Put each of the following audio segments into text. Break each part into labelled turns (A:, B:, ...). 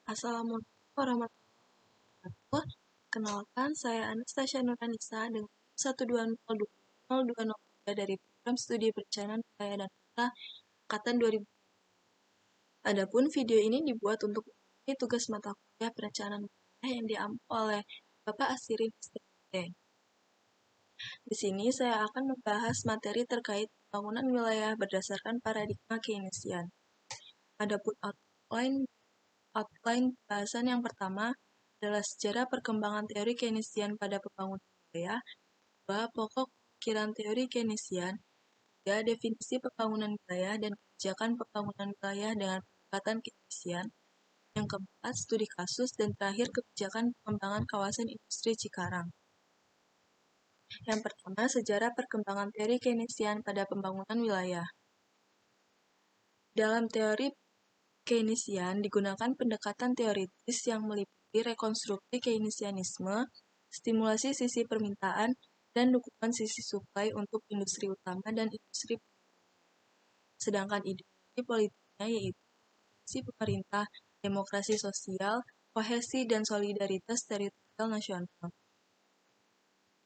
A: Assalamualaikum warahmatullahi wabarakatuh. Kenalkan, saya Anastasia Nurhanisa dengan 1202023 dari Program Studi Perencanaan Wilayah dan Kota Angkatan 2000. Adapun video ini dibuat untuk memenuhi tugas mata kuliah Perencanaan Wilayah yang diampu oleh Bapak Asirin STMT. Di sini saya akan membahas materi terkait pembangunan wilayah berdasarkan paradigma Keynesian. Adapun outline bahasan yang pertama adalah sejarah perkembangan teori Keynesian pada pembangunan wilayah, 2. Pokok pemikiran teori Keynesian, 3. Definisi pembangunan wilayah dan kebijakan pembangunan wilayah dengan pendekatan Keynesian, yang keempat, studi kasus, dan terakhir, kebijakan pengembangan kawasan industri Cikarang. Yang pertama, sejarah perkembangan teori Keynesian pada pembangunan wilayah. Dalam teori Keynesian digunakan pendekatan teoritis yang meliputi rekonstruksi Keynesianisme, stimulasi sisi permintaan, dan dukungan sisi suplai untuk industri utama dan industri. Sedangkan ideologi politiknya yaitu fungsi pemerintah, demokrasi sosial, kohesi dan solidaritas teritorial nasional.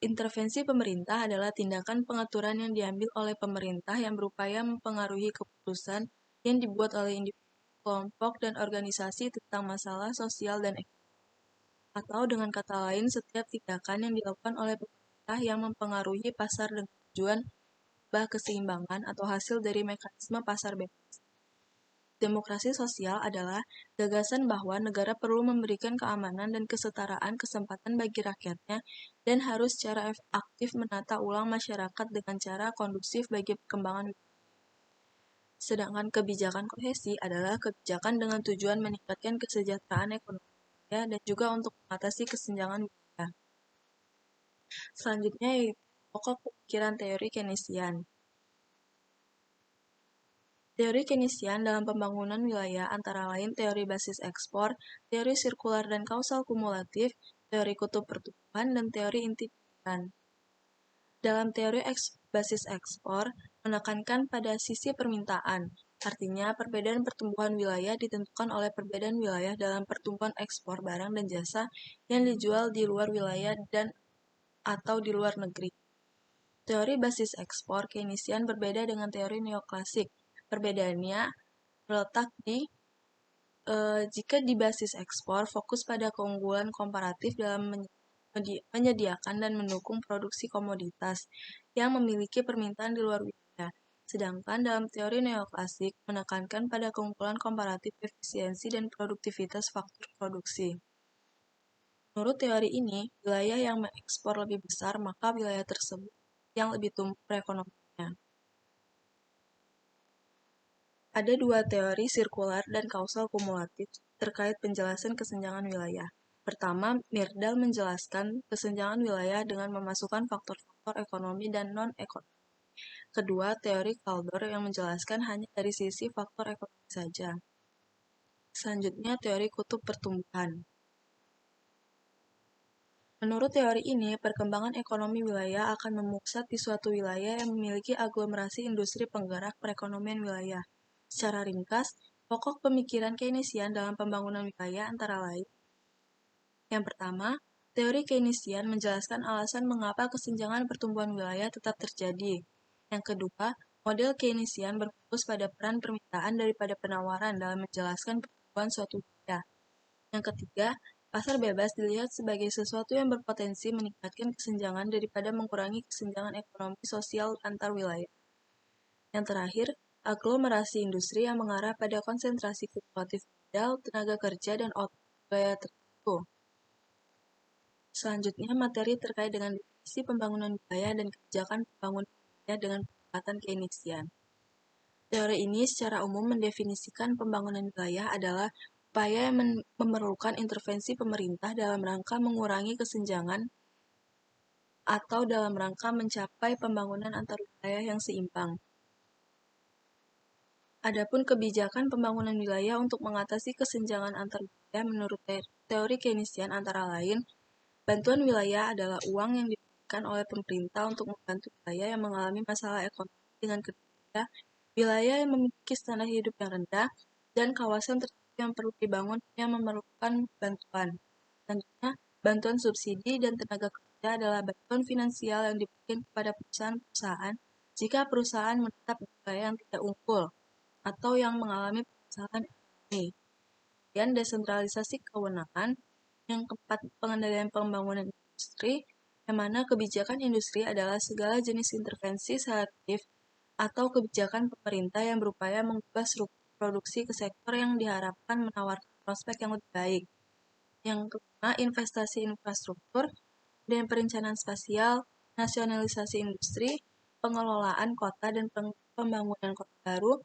A: Intervensi pemerintah adalah tindakan pengaturan yang diambil oleh pemerintah yang berupaya mempengaruhi keputusan yang dibuat oleh individu, kelompok, dan organisasi tentang masalah sosial dan ekonomi. Atau dengan kata lain, setiap tindakan yang dilakukan oleh pemerintah yang mempengaruhi pasar dengan tujuan mengubah keseimbangan atau hasil dari mekanisme pasar bebas. Demokrasi sosial adalah gagasan bahwa negara perlu memberikan keamanan dan kesetaraan kesempatan bagi rakyatnya dan harus secara aktif menata ulang masyarakat dengan cara kondusif bagi perkembangan. Sedangkan kebijakan kohesi adalah kebijakan dengan tujuan meningkatkan kesejahteraan ekonomi dan juga untuk mengatasi kesenjangan wilayah. Selanjutnya yaitu pokok pemikiran teori Keynesian. Teori Keynesian dalam pembangunan wilayah antara lain teori basis ekspor, teori sirkular dan kausal kumulatif, teori kutub pertumbuhan, dan teori inti pemikiran. Dalam teori basis ekspor, menekankan pada sisi permintaan, artinya perbedaan pertumbuhan wilayah ditentukan oleh perbedaan wilayah dalam pertumbuhan ekspor barang dan jasa yang dijual di luar wilayah dan atau di luar negeri. Teori basis ekspor Keynesian berbeda dengan teori neoklasik. Perbedaannya terletak di jika di basis ekspor fokus pada keunggulan komparatif dalam menyediakan dan mendukung produksi komoditas yang memiliki permintaan di luar wilayah. Sedangkan dalam teori neoklasik menekankan pada keunggulan komparatif efisiensi dan produktivitas faktor produksi. Menurut teori ini, wilayah yang mengekspor lebih besar maka wilayah tersebut yang lebih tumbuh perekonomiannya. Ada dua teori sirkular dan kausal kumulatif terkait penjelasan kesenjangan wilayah. Pertama, Myrdal menjelaskan kesenjangan wilayah dengan memasukkan faktor-faktor ekonomi dan non-ekonomi. Kedua, teori Kaldor yang menjelaskan hanya dari sisi faktor ekonomi saja. Selanjutnya, teori kutub pertumbuhan. Menurut teori ini, perkembangan ekonomi wilayah akan memusat di suatu wilayah yang memiliki aglomerasi industri penggerak perekonomian wilayah. Secara ringkas, pokok pemikiran Keynesian dalam pembangunan wilayah antara lain. Yang pertama, teori Keynesian menjelaskan alasan mengapa kesenjangan pertumbuhan wilayah tetap terjadi. Yang kedua, model Keynesian berfokus pada peran permintaan daripada penawaran dalam menjelaskan pertumbuhan suatu wilayah. Yang ketiga, pasar bebas dilihat sebagai sesuatu yang berpotensi meningkatkan kesenjangan daripada mengurangi kesenjangan ekonomi sosial antar wilayah. Yang terakhir, aglomerasi industri yang mengarah pada konsentrasi kumulatif modal, tenaga kerja, dan output wilayah tertentu. Selanjutnya, materi terkait dengan definisi pembangunan wilayah dan kebijakan pembangunan wilayah dengan pendekatan Keynesian. Teori ini secara umum mendefinisikan pembangunan wilayah adalah upaya yang memerlukan intervensi pemerintah dalam rangka mengurangi kesenjangan atau dalam rangka mencapai pembangunan antar wilayah yang seimbang. Adapun kebijakan pembangunan wilayah untuk mengatasi kesenjangan antar wilayah menurut teori Keynesian antara lain, bantuan wilayah adalah uang yang diberikan oleh pemerintah untuk membantu wilayah yang mengalami masalah ekonomi dengan kedua wilayah yang memiliki standar hidup yang rendah dan kawasan tertentu yang perlu dibangun yang memerlukan bantuan. Selanjutnya, bantuan subsidi dan tenaga kerja adalah bantuan finansial yang diberikan kepada perusahaan-perusahaan jika perusahaan menetap di wilayah yang tidak unggul atau yang mengalami permasalahan ekonomi. Kemudian, desentralisasi kewenangan. Yang keempat, pengendalian pembangunan industri, yang mana kebijakan industri adalah segala jenis intervensi selektif atau kebijakan pemerintah yang berupaya mengubah struktur produksi ke sektor yang diharapkan menawarkan prospek yang lebih baik. Yang kelima, investasi infrastruktur dan perencanaan spasial, nasionalisasi industri, pengelolaan kota dan pembangunan kota baru,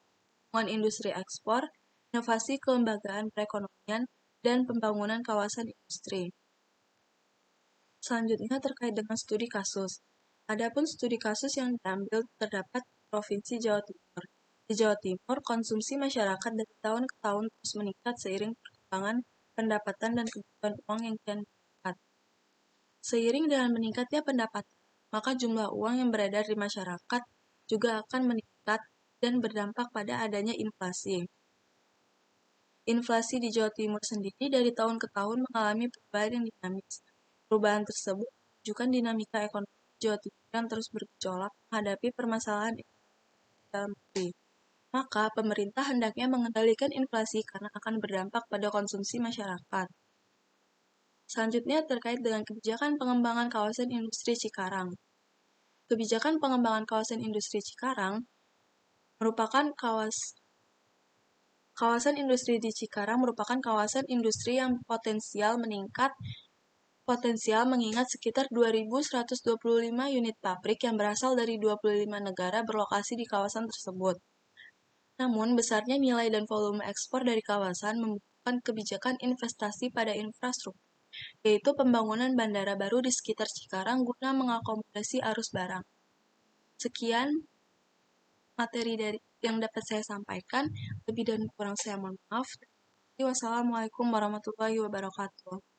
A: hubungan industri ekspor, inovasi kelembagaan perekonomian, dan pembangunan kawasan industri. Selanjutnya terkait dengan studi kasus. Adapun studi kasus yang diambil terdapat di Provinsi Jawa Timur. Di Jawa Timur, konsumsi masyarakat dari tahun ke tahun terus meningkat seiring perkembangan pendapatan dan kebutuhan uang yang kian meningkat. Seiring dengan meningkatnya pendapatan, maka jumlah uang yang beredar di masyarakat juga akan meningkat dan berdampak pada adanya inflasi. Inflasi di Jawa Timur sendiri dari tahun ke tahun mengalami perubahan yang dinamis. Perubahan tersebut menunjukkan dinamika ekonomi Jawa Timur yang terus bergejolak menghadapi permasalahan ekonomi dalam negeri. Maka, pemerintah hendaknya mengendalikan inflasi karena akan berdampak pada konsumsi masyarakat. Selanjutnya terkait dengan kebijakan pengembangan kawasan industri Cikarang. Kebijakan pengembangan kawasan industri Cikarang merupakan kawasan industri di Cikarang merupakan kawasan industri yang potensial mengingat sekitar 2.125 unit pabrik yang berasal dari 25 negara berlokasi di kawasan tersebut. Namun, besarnya nilai dan volume ekspor dari kawasan membutuhkan kebijakan investasi pada infrastruktur, yaitu pembangunan bandara baru di sekitar Cikarang guna mengakomodasi arus barang. Sekian materi dari yang dapat saya sampaikan. Lebih dan kurang saya mohon maaf. Wassalamualaikum warahmatullahi wabarakatuh.